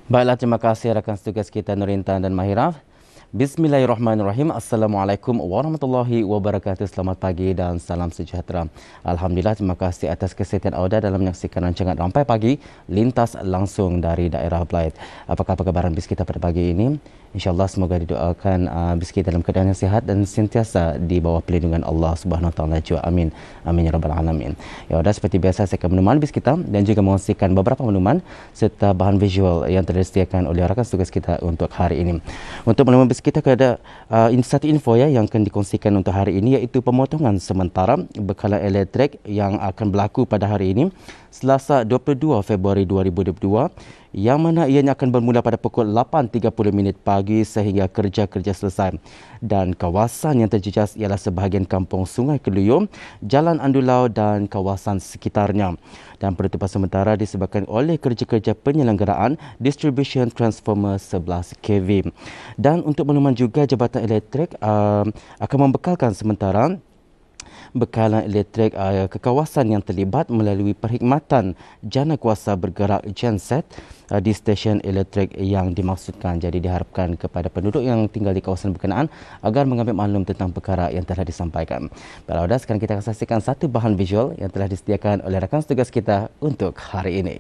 Baiklah, terima kasih rakan setugas kita Nurintan dan Mahira. Bismillahirrahmanirrahim. Assalamualaikum warahmatullahi wabarakatuh. Selamat pagi dan salam sejahtera. Alhamdulillah, terima kasih atas kesetiaan anda dalam menyaksikan rancangan Rampai Pagi lintas langsung dari daerah Blyth. Apakah perkabaran bis kita pada pagi ini? InsyaAllah semoga didoakan bis kita dalam keadaan yang sihat dan sentiasa di bawah perlindungan Allah Subhanahu Wa Taala. Amin. Amin ya rabbal alamin. Ya sudah, seperti biasa saya akan menemani bis kita dan juga mengongsikan beberapa minuman serta bahan visual yang telah disediakan oleh rakan tugas kita untuk hari ini. Untuk menemani bis kita ada satu info ya yang akan dikongsikan untuk hari ini, iaitu pemotongan sementara bekalan elektrik yang akan berlaku pada hari ini Selasa 22 Februari 2022, yang mana ianya akan bermula pada pukul 8.30 minit pagi sehingga kerja-kerja selesai. Dan kawasan yang terjejas ialah sebahagian kampung Sungai Keluyur, Jalan Andulau dan kawasan sekitarnya. Dan penutupan sementara disebabkan oleh kerja-kerja penyelenggaraan distribution transformer 11 kV. Dan untuk makluman juga, Jabatan Elektrik akan membekalkan sementara bekalan elektrik ke kawasan yang terlibat melalui perkhidmatan jana kuasa bergerak genset di stesen elektrik yang dimaksudkan. Jadi diharapkan kepada penduduk yang tinggal di kawasan berkenaan agar mengambil maklum tentang perkara yang telah disampaikan. Baiklah, sekarang kita akan saksikan satu bahan visual yang telah disediakan oleh rakan tugas kita untuk hari ini.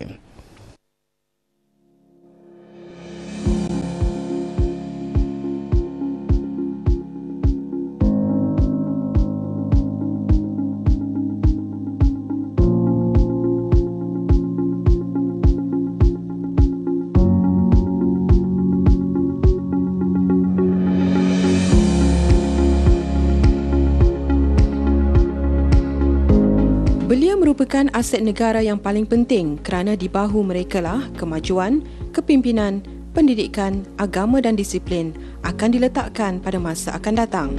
Belia merupakan aset negara yang paling penting kerana di bahu merekalah kemajuan, kepimpinan, pendidikan, agama dan disiplin akan diletakkan pada masa akan datang.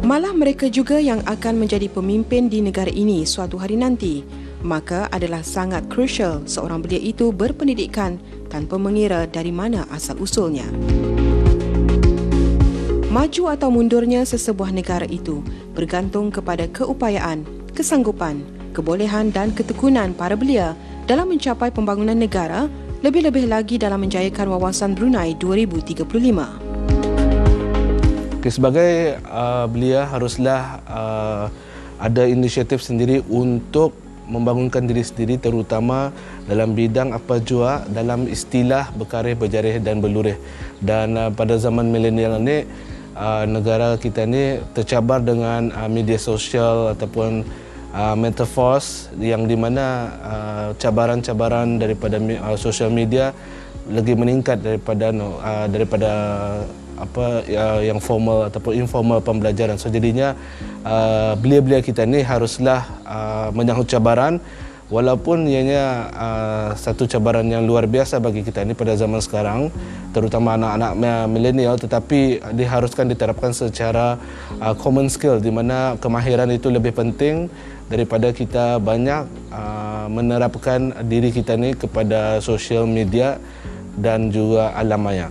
Malah mereka juga yang akan menjadi pemimpin di negara ini suatu hari nanti. Maka adalah sangat krusial seorang belia itu berpendidikan tanpa mengira dari mana asal-usulnya. Maju atau mundurnya sesebuah negara itu bergantung kepada keupayaan, kesanggupan, kebolehan dan ketekunan para belia dalam mencapai pembangunan negara, lebih-lebih lagi dalam menjayakan wawasan Brunei 2035. Sebagai belia haruslah ada inisiatif sendiri untuk membangunkan diri sendiri, terutama dalam bidang apa jua dalam istilah berkarih, berjarih dan berlurih. Dan pada zaman milenial ini, negara kita ini tercabar dengan media sosial ataupun metaverse, yang di mana cabaran-cabaran daripada sosial media lagi meningkat daripada apa yang formal ataupun informal pembelajaran. So jadinya belia-belia kita ni haruslah menyahut cabaran, walaupun ianya satu cabaran yang luar biasa bagi kita ini pada zaman sekarang, terutama anak-anak milenial, tetapi diharuskan diterapkan secara common skill, di mana kemahiran itu lebih penting daripada kita banyak menerapkan diri kita ni kepada sosial media dan juga alam maya.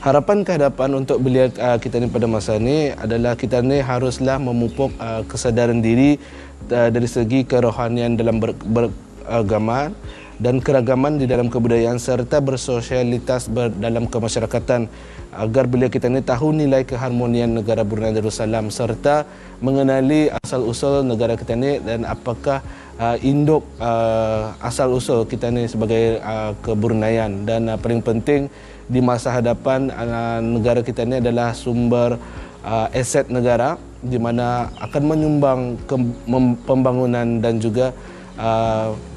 Harapan kehadapan untuk belia kita ni pada masa ni adalah kita ni haruslah memupuk kesadaran diri dari segi kerohanian dalam beragama dan keragaman di dalam kebudayaan serta bersosialitas dalam kemasyarakatan, agar belia kita ini tahu nilai keharmonian negara Brunei Darussalam serta mengenali asal-usul negara kita ini dan apakah induk asal-usul kita ini sebagai kebruneian. Dan paling penting di masa hadapan, negara kita ini adalah sumber aset negara di mana akan menyumbang pembangunan dan juga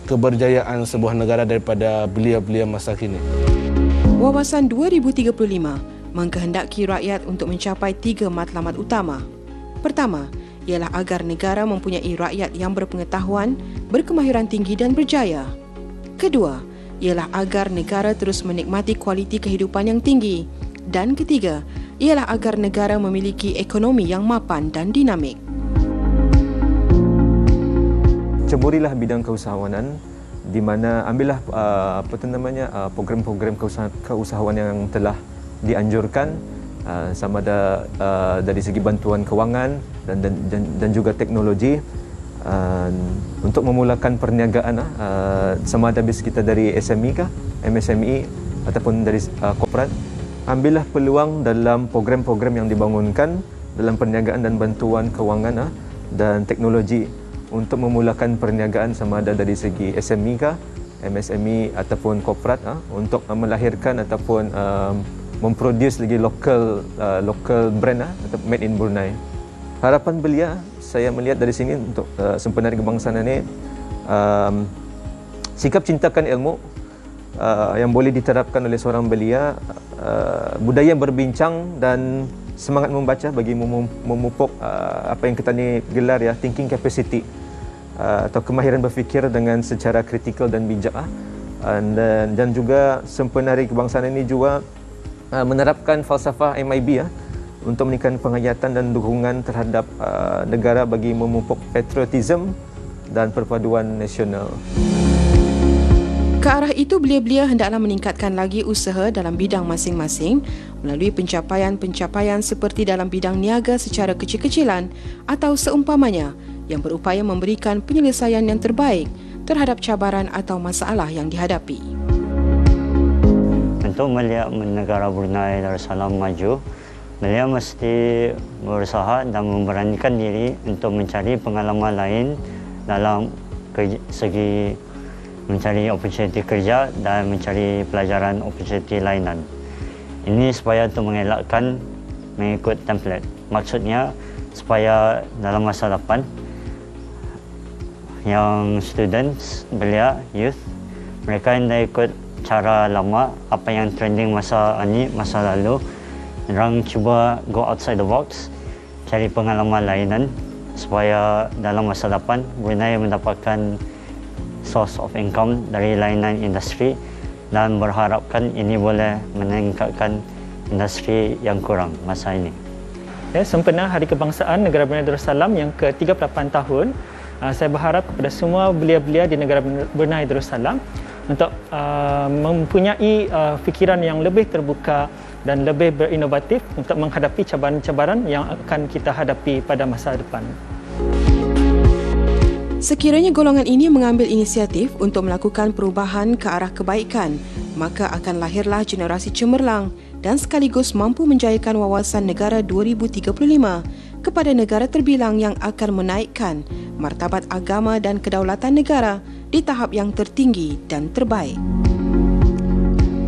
keberjayaan sebuah negara daripada belia-belia masa kini. Wawasan 2035 mengkehendaki rakyat untuk mencapai 3 matlamat utama. Pertama, ialah agar negara mempunyai rakyat yang berpengetahuan, berkemahiran tinggi dan berjaya. Kedua, ialah agar negara terus menikmati kualiti kehidupan yang tinggi. Dan ketiga, ialah agar negara memiliki ekonomi yang mapan dan dinamik. Ceburilah bidang keusahawanan, di mana ambillah program-program keusahawan yang telah dianjurkan, sama ada dari segi bantuan kewangan dan juga teknologi, untuk memulakan perniagaan, sama ada bis kita dari SME kah, MSME ataupun dari korporat, ambillah peluang dalam program-program yang dibangunkan dalam perniagaan dan bantuan kewangan dan teknologi untuk memulakan perniagaan sama ada dari segi SME kah, MSME ataupun korporat untuk melahirkan ataupun memproduce lagi local brand atau made in Brunei. Harapan belia saya melihat dari sini untuk Sempenari Kebangsaan ini, sikap cintakan ilmu yang boleh diterapkan oleh seorang belia, budaya berbincang dan semangat membaca bagi memupuk apa yang kita ni gelar ya thinking capacity atau kemahiran berfikir dengan secara kritikal dan bijak dan juga Sempenari Kebangsaan ini juga menerapkan falsafah MIB untuk meningkatkan penghayatan dan dukungan terhadap negara bagi memupuk patriotism dan perpaduan nasional. Ke arah itu, belia-belia hendaklah meningkatkan lagi usaha dalam bidang masing-masing melalui pencapaian-pencapaian seperti dalam bidang niaga secara kecil-kecilan atau seumpamanya yang berupaya memberikan penyelesaian yang terbaik terhadap cabaran atau masalah yang dihadapi. Untuk melihat negara Brunei Darussalam maju, beliau mesti berusaha dan memberanikan diri untuk mencari pengalaman lain dalam segi mencari opportunity kerja dan mencari pelajaran opportunity lainan. Ini supaya untuk mengelakkan mengikut template. Maksudnya supaya dalam masa depan yang students, belia, youth, mereka hendak ikut cara lama, apa yang trending masa lalu. Orang cuba go outside the box, cari pengalaman lainan supaya dalam masa depan Brunei mendapatkan source of income dari lainan industri dan berharapkan ini boleh meningkatkan industri yang kurang masa ini. Sempena Hari Kebangsaan Negara Brunei Darussalam yang ke-38 tahun, saya berharap kepada semua belia-belia di negara Brunei Darussalam untuk mempunyai fikiran yang lebih terbuka dan lebih berinovatif untuk menghadapi cabaran-cabaran yang akan kita hadapi pada masa depan. Sekiranya golongan ini mengambil inisiatif untuk melakukan perubahan ke arah kebaikan, maka akan lahirlah generasi cemerlang dan sekaligus mampu menjayakan wawasan negara 2035 kepada negara terbilang yang akan menaikkan martabat agama dan kedaulatan negara di tahap yang tertinggi dan terbaik.